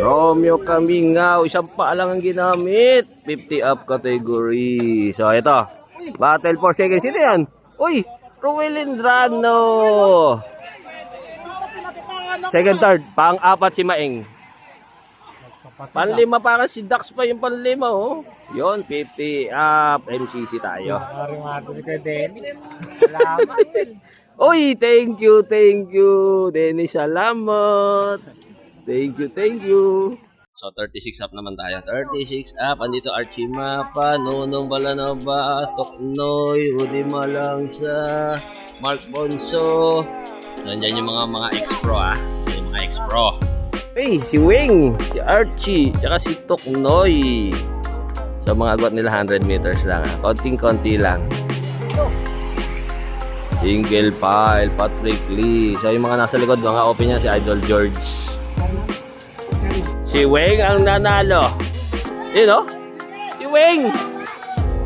Romeo Kamingaw, isang pa lang ang ginamit. 50 up category. So ito, battle for second. Sino yan? Uy, Ruelindrano. Second, third, pang-apat si Maeng. Panlima para si Dax pa yung panlima, oh. Yun, 50 up, MCC tayo. Uy, thank you, Dennis, salamat. Thank you. So, 36 up naman tayo. 36 up, andito Archie Mapa, Nonong Balanova, Toknoy, Rudy Malangsa, Mark Bonso. Nandiyan yung mga ex-pro, yung mga ex-pro. Hey, si Wing, si Archie, tsaka si Toknoy. So mga agwat nila 100 meters lang, konting-konti lang. Single file, Patrick Lee. So yung mga nasa likod, mga open niya si Idol George. Si Wing ang nanalo. Yun o, si Wing.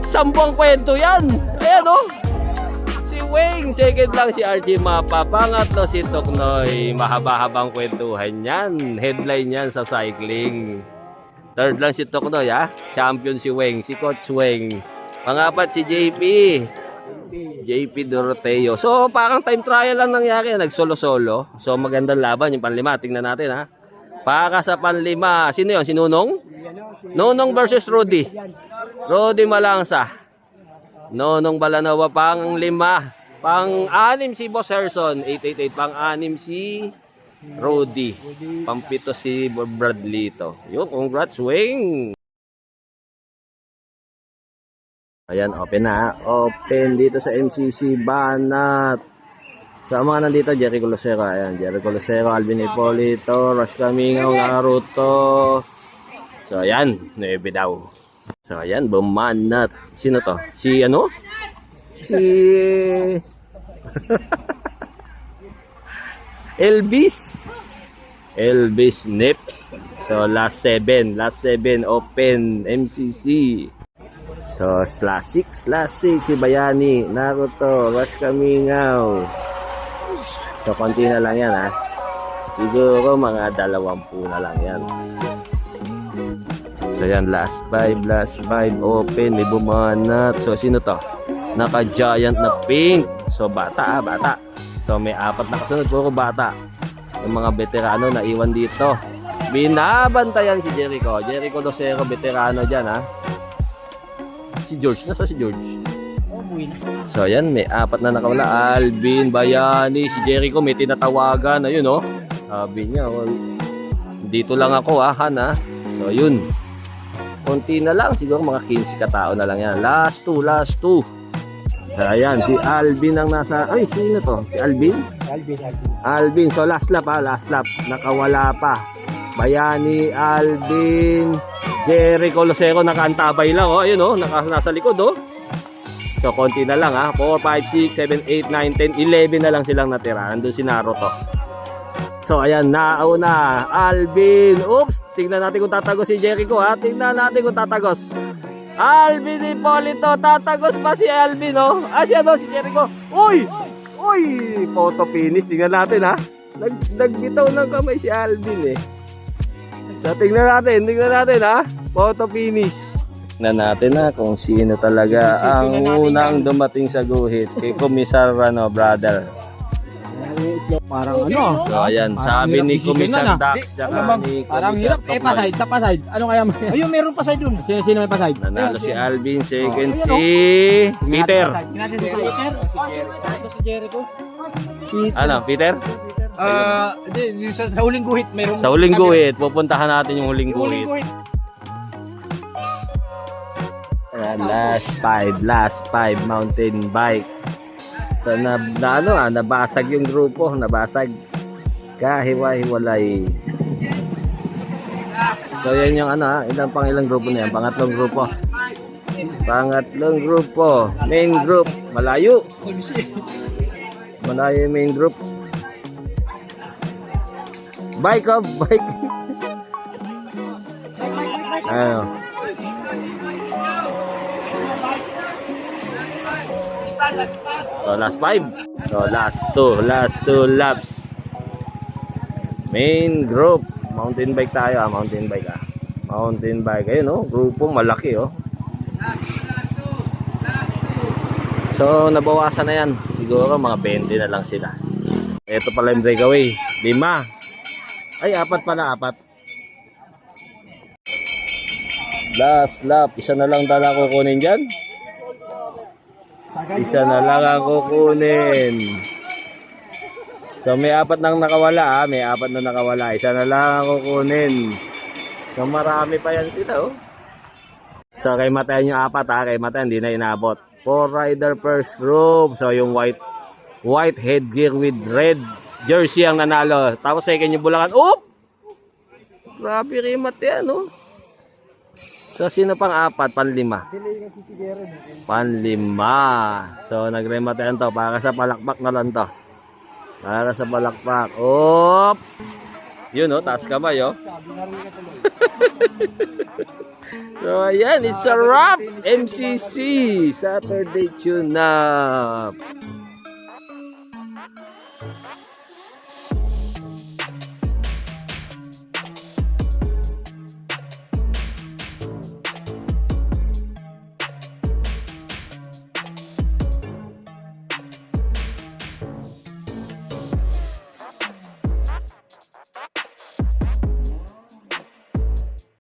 Sampung kwento yan. Ayan o. Wing, second lang si Archie Mapa, pangatlo si Toknoy, mahaba-habang kwentuhan yan, headline yan sa cycling. Third lang si Toknoy, champion si Wing, si Coach Wing. Pangapat si JP Doroteo. So parang time trial lang nangyari, nagsolo-solo. So magandang laban yung panlima, tingnan natin Para sa panlima, sino yun? Si Nonong? Nonong versus Rudy. Rudy Malangsa. Nonong Balanova pang lima. Pang-anim si Boss Harrison, 888. Pang-anim si Rudy. Pang-pito si Bradley to. Yun, congrats, Wing. Ayan, open na. Open dito sa MCC Banat. Sa mga nandito, Jericho Lucero. Ayan, Jericho Lucero, Alvin Hipolito, Rosh Kamingaw, Naruto. So, ayan, 9 daw. So, ayan, Bumanat. Sino to? Si ano? Si Elvis Nip. So last 7 open MCC. So last 6 si Bayani, Naruto, Rush Kamingaw. So konti na lang yan siguro mga 20 na lang yan. So yan, last 5 open, may Bumanat. So sino to? Naka-giant na pink. So bata. So may 4 na kasunod, puro bata. Yung mga veterano na iwan dito. Binabantayan si Jericho Lucero, veterano dyan Si George, nasa si George? So yan, may 4 na nakawala. Alvin, Bayani, si Jericho may tinatawagan. Ayun sabi niya, dito lang ako So yun, konti na lang, siguro mga 15 katao na lang yan. Last 2. Ayan, si Alvin ang nasa... Ay, sino to? Si Alvin? Alvin. So, last lap. Nakawala pa. Bayani, Alvin, Jericho Lucero, nakaantabay lang. Ayun, nasa likod, So, konti na lang, 4, 5, 6, 7, 8, 9, 10, 11 na lang silang natira. Nandun si Naruto. So, ayan, nauna. Alvin. Oops! Tingnan natin kung tatagos si Jericho, Tingnan natin kung tatagos. Alvin Hipolito, tatagos pa si Alvin, siya si Jericho. Uy, photo finish. Tingnan natin, nagbitaw ng kamay si Alvin, So, tingnan natin, photo finish. Tingnan natin, kung sino talaga ang unang dumating sa guhit. Kay Komisar, brother. Parang So, ayan, sabi ni Komisar Dax, parang hirap, paside, sa paside. Ano kaya ayun, meron paside dun. Sino may paside? Nanalo si Alvin, second si Peter. Si Jericho. Peter? Yung sa huling guhit, meron. Sa huling guhit, pupuntahan natin yung huling guhit. Ayan, last 5 mountain bike. So nabasag yung grupo, kahiwa-hiwalay. So yan yung ilang grupo na yan, pangatlong grupo. Main group, malayo yung main group. Bike. So last 5. So last 2 laps. Main group, Mountain bike tayo, mountain bike Mountain bike. Ayun, oh, grupo malaki, oh. So, nabawasan na yan. Siguro mga 20 na lang sila. Ito pala yung breakaway. 5. Ay, 4 pala, 4. Last lap. Isa na lang dala kukunin dyan. Isa na lang ang kukunin. So, may 4 nang nakawala, May 4 na nakawala. Isa na lang ang kukunin. So, marami pa yan sila, oh. So, kay Matayan yung 4, Kay Matayan, hindi na inabot. 4 rider first group. So, yung white headgear with red jersey ang nanalo. Tapos second yung Bulacan. Oop! Grabe rimat yan, oh. So, sino pang 4? Panlima. Panlima. So, nagremat yan to. Para sa palakpak na lang to. Para sa palakpak. Oop! Yun, oh. Taas kamay, oh. So, ayan. It's a wrap. MCC. Saturday tune up.